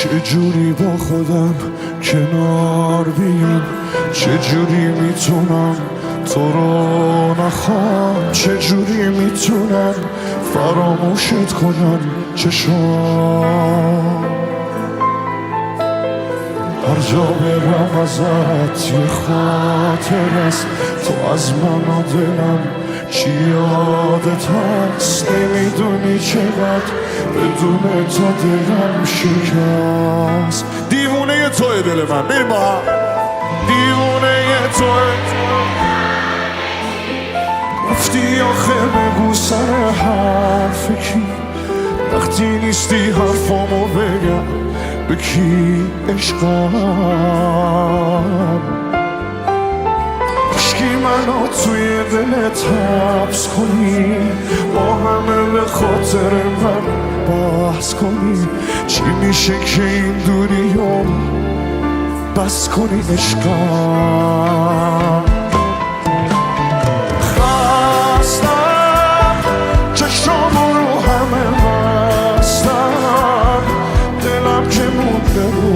چجوری با خودم کنار بیام، چجوری میتونم تو رو نخوام، چجوری میتونم فراموشت کنم چشام. هر جا برم ازت یه خاطر است، تو از من و دلم چی یادت هست. نمیدونی چقدر بدون تو دلم شکست. دیوونه توی دل من، بریم با هم. دیوونه توی رفتی آخه بگو سر حرف کی، وقتی نیستی حرفامو بگم به کی عشقم. عشقی منو توی دلت حبس کنی، با همه به خاطر من بحث کنی. چی میشه که این دوریو بس کنی عشقم. خستم چشامو رو همه بستم، دلم که مونده رو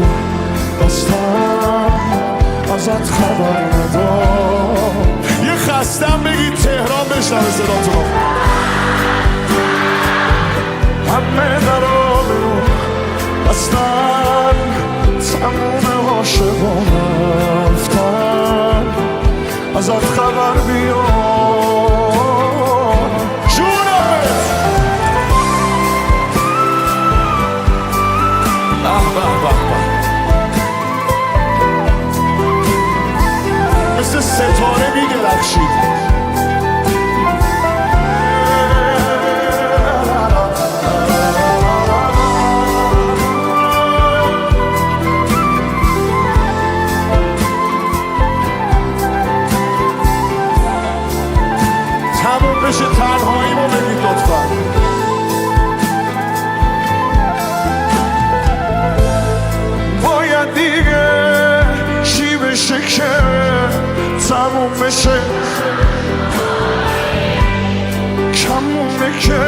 بستم، ازت خبر ندارم. یه خستم بگید تهران بشنوه صداتونو. همه درا برو بستن، تموم عاشقان رفتن، ازت خبر بیار جونمت. مثل ستاره می‌درخشید. تموم بشه تنهاییمو بگید لطفا. باید دیگه چی بشه که تموم بشه، کمونه که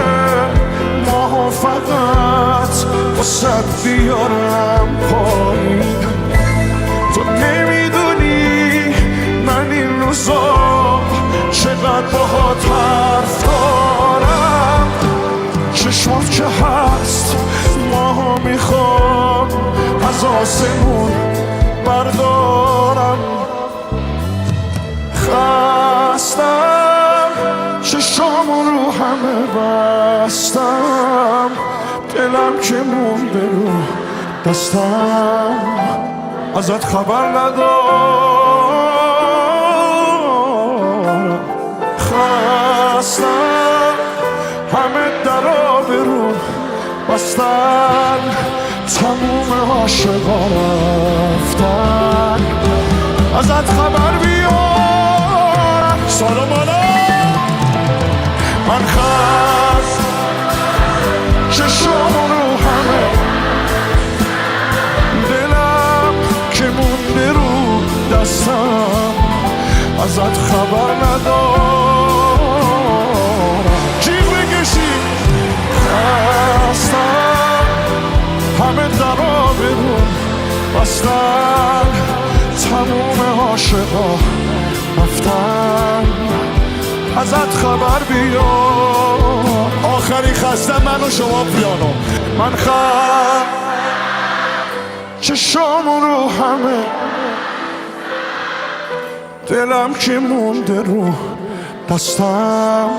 ماها فقط واسد بیارم پایین. تو نمیدونی من این روزا چقدر باهات حرف دارم. چشمات که هست ماها میخوام از آسمون بردارم. خستم چشامو رو همه بستم، دلم که مونده رو دستم، ازت خبر ندارم. خستم همه درا برو بستن، تموم عاشقا رفتن، ازت خبر بیار. سلام علیکم. من خست چشام رو همه، دلم که مونده رو دستم، ازت خبر ندارم. جیغ بکشی. خستم همه درا برون بستن، تموم عاشقا رفتن، ازت خبر بیار. آخری خستم من و شما پیانو. من چشامو رو همه، دلم که مونده رو دستم،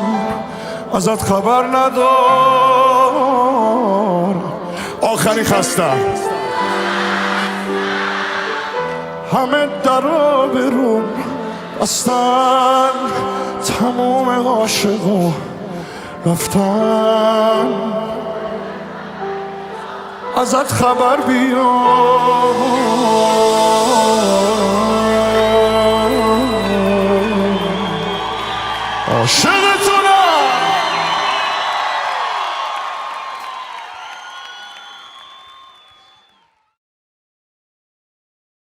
ازت خبر ندارم. آخری خستم همه درا برون بستن، تموم عاشقا رفتن، ازت خبر بیار. عاشق